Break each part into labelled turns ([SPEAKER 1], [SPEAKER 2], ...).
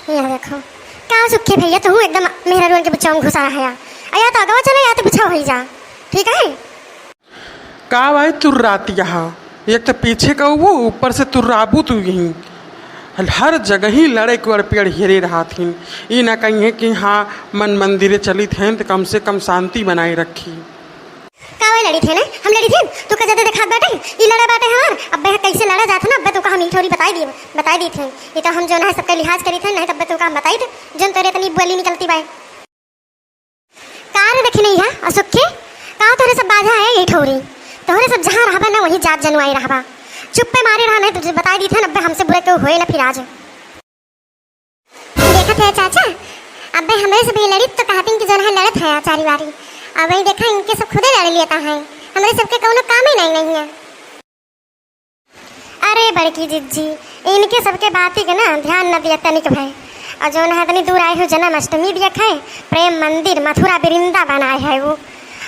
[SPEAKER 1] यहाँ देखो का सुखे भैया तू एकदम मेहरा रोन के बच्चा में घुसा रहा है या तो आगे चले या तो पीछे हो जा ठीक है।
[SPEAKER 2] का भाई तुर्राती यहाँ एक तो पीछे का वो ऊपर से तुर्राबू तू यहीं हर जगह ही लड़े के पेड़ हेरे रहा थी। ये ना कहीं है कि हाँ मन मंदिरे चली थे तो कम से कम शांति बनाए रखी।
[SPEAKER 1] कावे लड़ी थे ना हम लड़ी थे तू का ज्यादा देखा बाटे ये लड़ा बाटे हमार अब्बे कैसे लड़ा जाता ना अब्बे तू का हम थोड़ी बताई दी थे ये तो हम जो है सबका लिहाज करी थे नहीं तब तू का बताई थे जन तोरे तनी बोली निकलती बाय कार देखे नहीं है असुखे का तोरे सब बाजा है ये ठोरी तोरे सब जहां रहबा ना वही जात जनवाई रहबा चुप पे मारे रहा नहीं तुझे बताई दी थे अब्बे हमसे बुरे क्यों होए ना फिर आज देखा थे चाचा अब्बे हमें से भी लड़ी तो कहती कि जो है लड़त है चारी वारी अब वही देखा इनके सब खुदे लड़ लेता है हमारे सबके कोनो काम ही नहीं है। अरे बड़की जिज्जी इनके सबके बात ही के ना ध्यान न दिया तनिक भाई और जो है तनी दूर आए हो जन्माष्टमी दिया है प्रेम मंदिर मथुरा वृंदावन आए है वो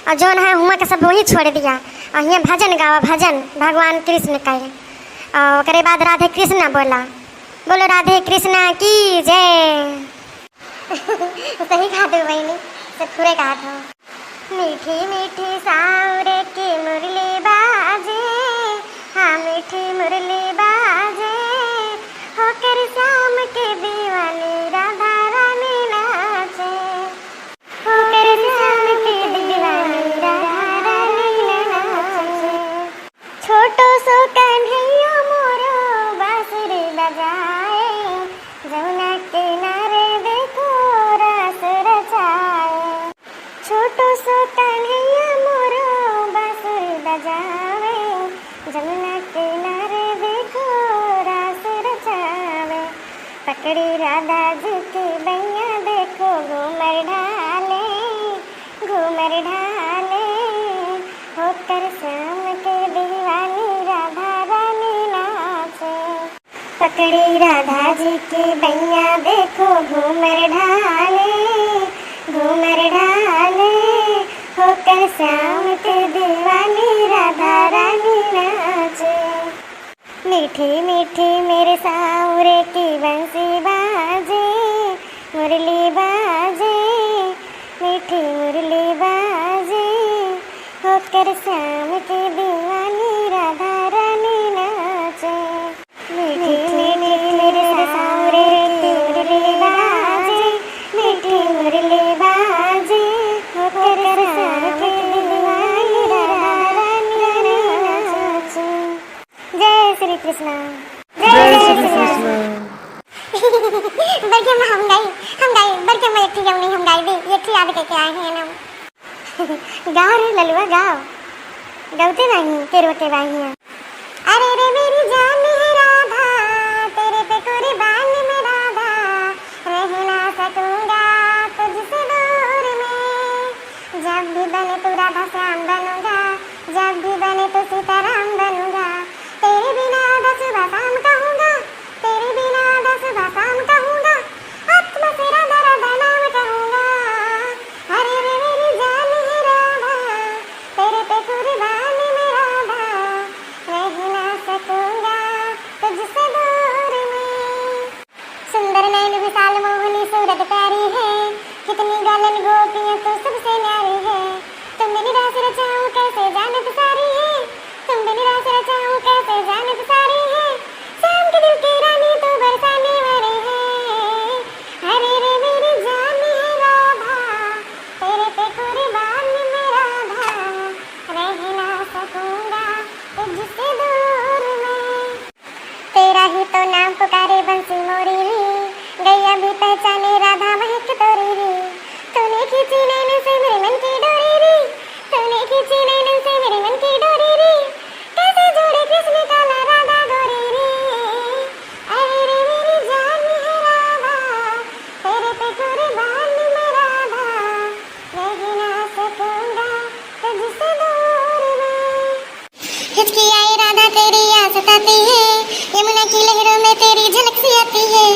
[SPEAKER 1] और जो है हुआ के सब वही छोड़ दिया और यहाँ भजन गावा भजन भगवान कृष्ण का और करे बाद राधे कृष्णा बोलो राधे कृष्णा की जय। सही कहा दो बहनी सब पूरे कहा था मीठी मीठी सावरे की मुरली बाजे हाँ मीठी मुरली बाजे होकर शाम के दीवानी राधा रानी नाचे होकर शाम के दीवानी राधा रानी नाचे छोटो सो कन्हैया मोरो बांसुरी बजाए जमुना किनारे देखो रस रचाए छोटो सो कन्हैया मोरो बांसुरी बजावे जमुना किनारे देखो रास रचावे पकड़ी राधा जी की बैया देखो घूमर ढाले होकर शाम के दीवानी राधा रानी नाचे पकड़ी राधा जी की बैया देखो घूमर ढाले होकर शाम के दीवानी राधा रानी नाचे मीठी मीठी मेरे सावरे की बंसी बाजे मुरली बाजे मीठी मुरली बाजे होकर शाम के दीवानी राधा रानी नाचे मीठी मीठी मेरे सावरे की मुरली बाजे मीठी मुरली बाजे होकर शाम के दीवानी राधा रानी नाचे। जय श्री कृष्ण
[SPEAKER 2] जय श्री कृष्ण।
[SPEAKER 1] बल्कि हम गाई बल्कि मैं एक जाऊँ नहीं हम गाई दे एक याद करके आए हैं ना गाँव रे ललुआ गाते नहीं के रोते बाई अरे रे मेरी जान है राधा तेरे पे कुर्बान में राधा रह ना सकूंगा तुझसे दूर में जब भी बने तू राधा श्याम बनूंगा जब भी बने तो सीताराम बनूंगा तेरे बिना आधा सुबह शाम कहूंगा तेरे बिना आधा सुबह शाम कहूंगा आत्मा से राधा राधा नाम कहूंगा अरे रे मेरी जान है राधा तेरे पे कुर्बान में राधा रह ना सकूंगा तुझसे दूर में सुंदर नैन विशाल मोहनी सूरत प्यारी है कितनी गलन गोपियां तो सबसे न्यारी है तुम बिन रास रचाऊं कैसे जानत सारी है तुम बिन रास रचाऊं कैसे जानत सारी है शाम के दिल की रानी तू बरसाने वाली है अरे रे मेरी जान है राधा तेरे पे कुर्बान में राधा रह ना सकूंगा तुझसे दूर में तेरा ही तो नाम पुकारे बंसी मोरी री गैया भी पहचाने राधा महक तोरी री तूने खींची नैन से मेरे मन की डोरी री तूने खींची नैन से मेरे मन की डोरी री कैसे जोड़े कृष्ण काला राधा गोरी री अरे रे मेरी जान है राधा तेरे पे कुर्बान में राधा रह ना सकूंगा तुझसे दूर में हिचकी आई राधा तेरी याद सताती है यमुना की लहरों में तेरी झलक सी आती है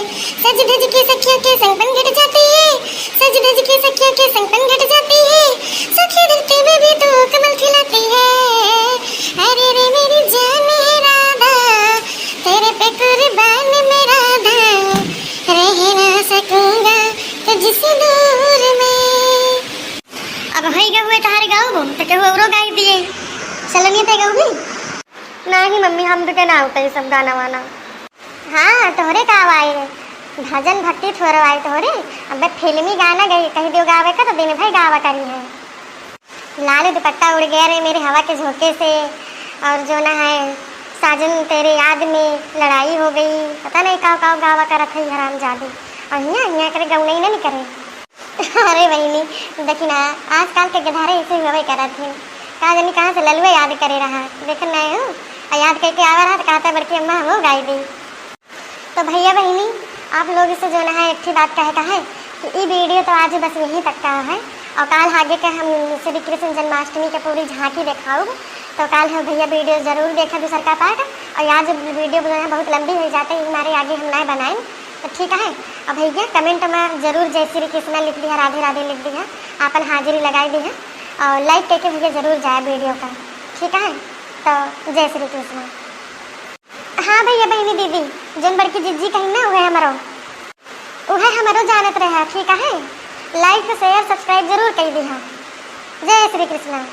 [SPEAKER 1] सज धज की सखियों के संग बन घट जाती है सज धज की सखियों के संग बन घट जाती है सखी दिलते में भी तू कमल खिलाती है अरे रे मेरी जान है राधा तेरे पे कुर्बान में राधा रह ना चलनी थे गऊ नहीं मम्मी हम तो क्या ना होता ये सब गाना वाना। हाँ तोहरे का आए भजन भक्ति थोड़ा आए तोहरे। अब फिल्मी गाना गई कहीं दियो गावे का तो दिन भाई गावा करी है। लाल दुपट्टा उड़ गया रे मेरे हवा के झोंके से, और जो ना है साजन तेरे याद में लड़ाई हो गई, पता नहीं काव काव गावा कर रखी हराम जादी। और यहाँ करे गऊ नहीं ना करे। अरे बहनी देखी ना आजकल के गधारे ऐसे हुआ करा थे कहा जानी कहाँ से ललुआ याद करे रहा देखन नहीं हूँ और याद करके आवा रहा तो कहता बड़की अम्मा हम गाई दी। तो भैया बहनी आप लोग इससे जो ना है एक ही बात कहता है कि ये वीडियो तो आज बस यहीं तक का है, और काल आगे का हम श्री कृष्ण जन्माष्टमी की पूरी झांकी दिखाऊँ। तो काल हम भैया वीडियो जरूर देखा दूसर का पार्ट, और आज वीडियो जो है बहुत लंबी हो जाती है हमारे आगे हम नए बनाएं तो ठीक है। और भैया कमेंट में जरूर जय श्री कृष्णा लिख दिया, राधे राधे लिख दिया, आपन हाजिरी लगाई दी है, और लाइक करके भैया जरूर जाए वीडियो का ठीक है। तो जय श्री कृष्णा। हाँ भैया बहनी दीदी जन बड़की जिज्जी कहीं ना वह हमारो जानत रहे ठीक है। लाइक शेयर सब्सक्राइब जरूर कर दी। जय श्री कृष्णा।